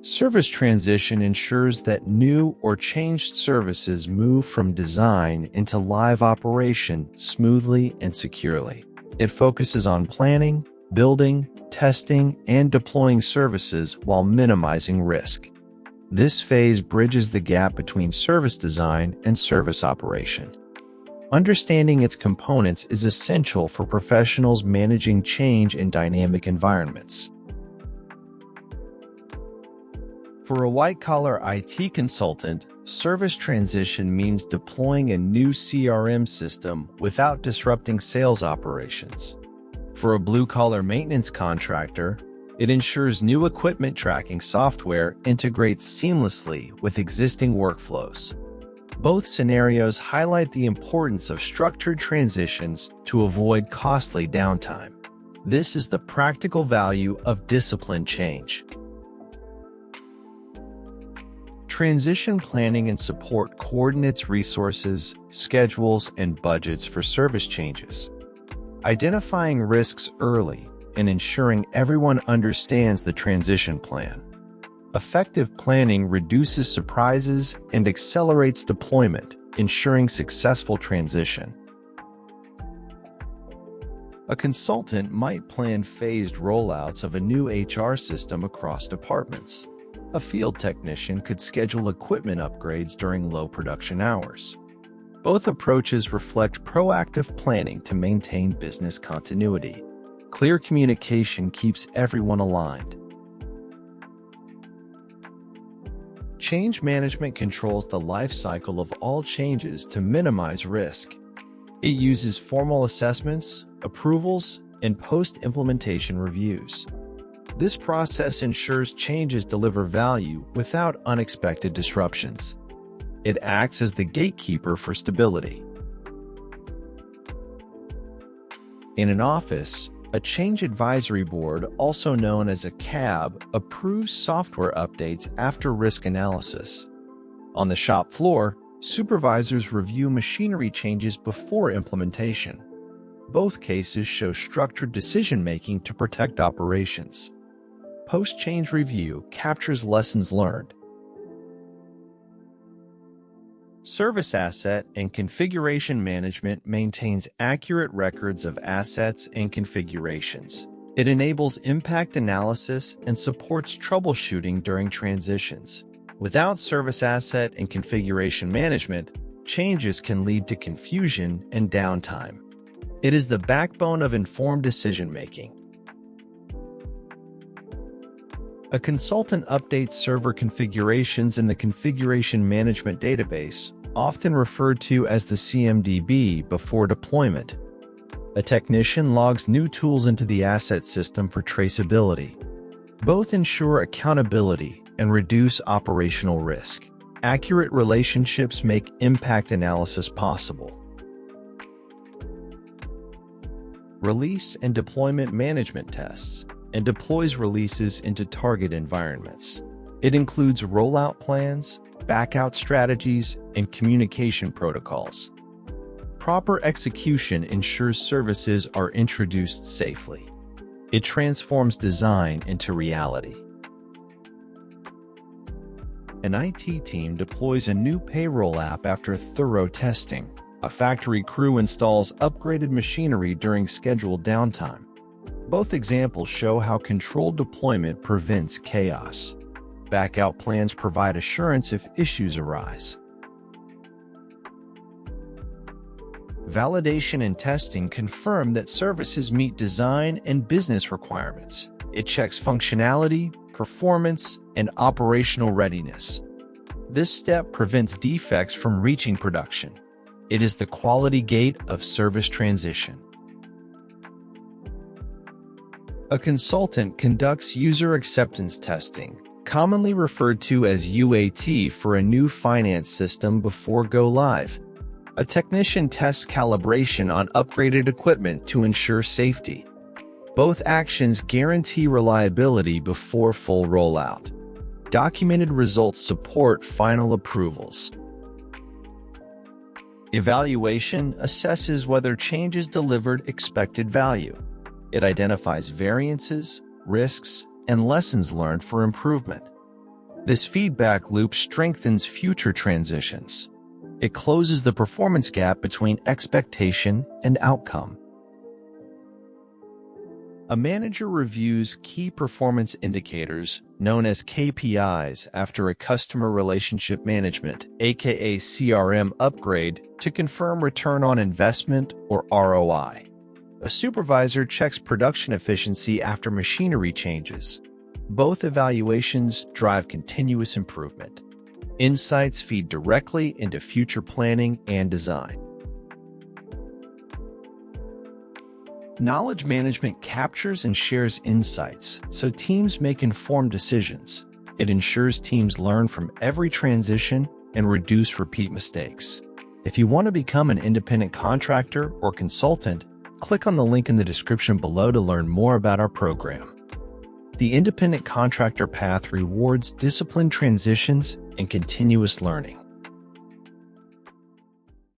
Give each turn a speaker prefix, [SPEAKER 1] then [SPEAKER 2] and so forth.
[SPEAKER 1] Service transition ensures that new or changed services move from design into live operation smoothly and securely. It focuses on planning, building, testing, and deploying services while minimizing risk. This phase bridges the gap between service design and service operation. Understanding its components is essential for professionals managing change in dynamic environments. For a white-collar IT consultant, service transition means deploying a new CRM system without disrupting sales operations. For a blue-collar maintenance contractor, it ensures new equipment tracking software integrates seamlessly with existing workflows. Both scenarios highlight the importance of structured transitions to avoid costly downtime. This is the practical value of disciplined change. Transition planning and support coordinates resources, schedules, and budgets for service changes. Identifying risks early and ensuring everyone understands the transition plan. Effective planning reduces surprises and accelerates deployment, ensuring successful transition. A consultant might plan phased rollouts of a new HR system across departments. A field technician could schedule equipment upgrades during low production hours. Both approaches reflect proactive planning to maintain business continuity. Clear communication keeps everyone aligned. Change management controls the life cycle of all changes to minimize risk. It uses formal assessments, approvals, and post-implementation reviews. This process ensures changes deliver value without unexpected disruptions. It acts as the gatekeeper for stability. In an office, a change advisory board, also known as a CAB, approves software updates after risk analysis. On the shop floor, supervisors review machinery changes before implementation. Both cases show structured decision-making to protect operations. Post-change review captures lessons learned. Service asset and configuration management maintains accurate records of assets and configurations. It enables impact analysis and supports troubleshooting during transitions. Without service asset and configuration management, changes can lead to confusion and downtime. It is the backbone of informed decision-making. A consultant updates server configurations in the Configuration Management Database, often referred to as the CMDB, before deployment. A technician logs new tools into the asset system for traceability. Both ensure accountability and reduce operational risk. Accurate relationships make impact analysis possible. Release and deployment management tests and deploys releases into target environments. It includes rollout plans, backout strategies, and communication protocols. Proper execution ensures services are introduced safely. It transforms design into reality. An IT team deploys a new payroll app after thorough testing. A factory crew installs upgraded machinery during scheduled downtime. Both examples show how controlled deployment prevents chaos. Backout plans provide assurance if issues arise. Validation and testing confirm that services meet design and business requirements. It checks functionality, performance, and operational readiness. This step prevents defects from reaching production. It is the quality gate of service transition. A consultant conducts user acceptance testing, commonly referred to as UAT, for a new finance system before go-live. A technician tests calibration on upgraded equipment to ensure safety. Both actions guarantee reliability before full rollout. Documented results support final approvals. Evaluation assesses whether changes delivered expected value. It identifies variances, risks, and lessons learned for improvement. This feedback loop strengthens future transitions. It closes the performance gap between expectation and outcome. A manager reviews key performance indicators, known as KPIs, after a customer relationship management, aka CRM upgrade, to confirm return on investment or ROI. A supervisor checks production efficiency after machinery changes. Both evaluations drive continuous improvement. Insights feed directly into future planning and design. Knowledge management captures and shares insights so teams make informed decisions. It ensures teams learn from every transition and reduce repeat mistakes. If you want to become an independent contractor or consultant, click on the link in the description below to learn more about our program. The independent contractor path rewards disciplined transitions and continuous learning.